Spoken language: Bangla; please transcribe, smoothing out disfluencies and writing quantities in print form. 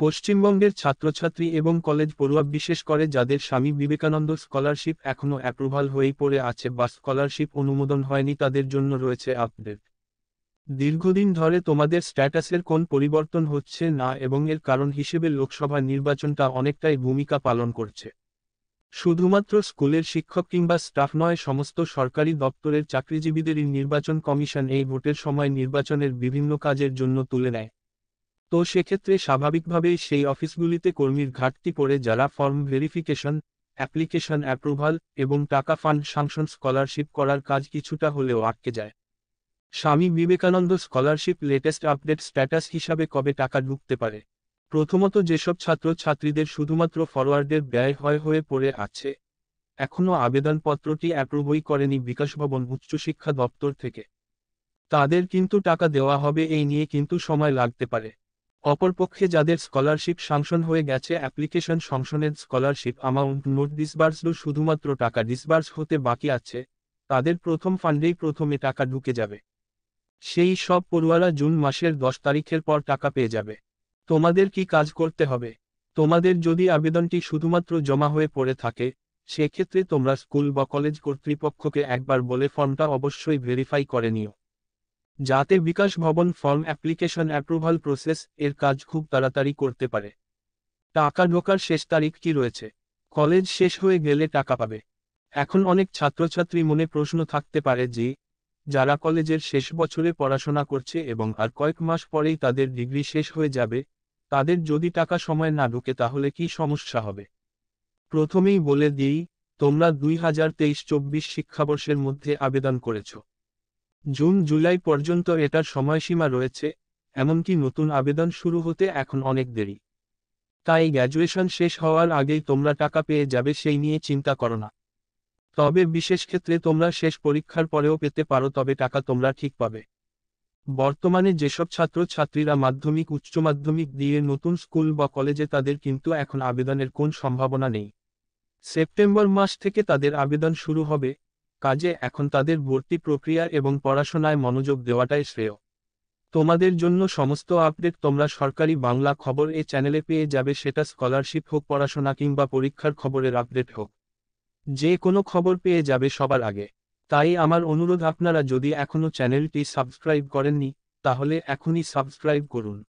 পশ্চিমবঙ্গের ছাত্রছাত্রী এবং কলেজ পড়ুয়া বিশেষ করে যাদের স্বামী বিবেকানন্দ স্কলারশিপ এখনও অ্যাপ্রুভাল হয়েই পড়ে আছে বা স্কলারশিপ অনুমোদন হয়নি তাদের জন্য রয়েছে আপডেট। দীর্ঘদিন ধরে তোমাদের স্ট্যাটাসের কোন পরিবর্তন হচ্ছে না এবং এর কারণ হিসেবে লোকসভা নির্বাচনটা অনেকটাই ভূমিকা পালন করছে। শুধুমাত্র স্কুলের শিক্ষক কিংবা স্টাফ নয়, সমস্ত সরকারি দপ্তরের চাকরিজীবীদেরই নির্বাচন কমিশন এই ভোটের সময় নির্বাচনের বিভিন্ন কাজের জন্য তুলে নেয়। তো সেক্ষেত্রে স্বাভাবিকভাবেই সেই অফিসগুলিতে কর্মীর ঘাটতি পড়ে, যারা ফর্ম ভেরিফিকেশন, অ্যাপ্লিকেশন অ্যাপ্রুভাল এবং টাকা ফান্ড স্যাংশন স্কলারশিপ করার কাজ কিছুটা হলেও আটকে যায়। Swami Vivekananda scholarship latest update status হিসাবে কবে টাকা ঢুকতে পারে? প্রথমত, যেসব ছাত্র ছাত্রীদের শুধুমাত্র ফরওয়ার্ডের ব্যয় হয়ে পড়ে আছে, এখনও আবেদনপত্রটি অ্যাপ্রুভই করেনি বিকাশ ভবন উচ্চশিক্ষা দপ্তর থেকে, তাদের কিন্তু টাকা দেওয়া হবে এই নিয়ে কিন্তু সময় লাগতে পারে। অপরপক্ষে যাদের স্কলারশিপ স্যাংশন হয়ে গেছে, application স্যাংশনের scholarship amount note disbursed শুধুমাত্র টাকা ডিসবার্স হতে বাকি আছে, তাদের প্রথম ফান্ডেই প্রথমে টাকা ঢুকে যাবে। সেই সব পড়ুয়ারা জুন মাসের 10 তারিখের পর টাকা পেয়ে যাবে। তোমাদের কি কাজ করতে হবে? তোমাদের যদি আবেদনটি শুধুমাত্র জমা হয়ে পড়ে থাকে, সেক্ষেত্রে তোমরা স্কুল বা কলেজ কর্তৃপক্ষকে একবার বলে ফর্মটা অবশ্যই ভেরিফাই করে নিও, যাতে বিকাশ ভবন ফর্ম অ্যাপ্লিকেশন অ্যাপ্রুভাল প্রসেস এর কাজ খুব তাড়াতাড়ি করতে পারে। টাকা ঢোকার শেষ তারিখ কি রয়েছে? কলেজ শেষ হয়ে গেলে টাকা পাবে। এখন অনেক ছাত্রছাত্রী মনে প্রশ্ন থাকতে পারে যে, যারা কলেজের শেষ বছরে পড়াশোনা করছে এবং আর কয়েক মাস পরেই তাদের ডিগ্রি শেষ হয়ে যাবে, তাদের যদি টাকা সময় না ঢোকে তাহলে কি সমস্যা হবে? প্রথমেই বলে দিই, তোমরা 2023-24 শিক্ষাবর্ষের মধ্যে আবেদন করেছ। জুন জুলাই পর্যন্ত এটার সময়সীমা রয়েছে, এমনকি নতুন আবেদন শুরু হতে এখন অনেক দেরি। তাই গ্র্যাজুয়েশন শেষ হওয়ার আগেই তোমরা টাকা পেয়ে যাবে, সেই নিয়ে চিন্তা করো না। তবে বিশেষ ক্ষেত্রে তোমরা শেষ পরীক্ষার পরেও পেতে পারো, তবে টাকা তোমরা ঠিক পাবে। বর্তমানে যেসব ছাত্র ছাত্রীরা মাধ্যমিক উচ্চ মাধ্যমিক দিয়ে নতুন স্কুল বা কলেজে, তাদের কিন্তু এখন আবেদনের কোন সম্ভাবনা নেই। সেপ্টেম্বর মাস থেকে তাদের আবেদন শুরু হবে, কাজে এখন তাদের ভর্তি প্রক্রিয়া এবং পড়াশোনায় মনোযোগ দেওয়াটাই শ্রেয়। তোমাদের জন্য সমস্ত আপডেট তোমরা সরকারি বাংলা খবর এই চ্যানেলে পেয়ে যাবে, সেটা স্কলারশিপ হোক, পড়াশোনা কিংবা পরীক্ষার খবরের আপডেট হোক, যে কোনো খবর পেয়ে যাবে সবার আগে। তাই আমার অনুরোধ, আপনারা যদি এখনও চ্যানেলটি সাবস্ক্রাইব করেননি, তাহলে এখনই সাবস্ক্রাইব করুন।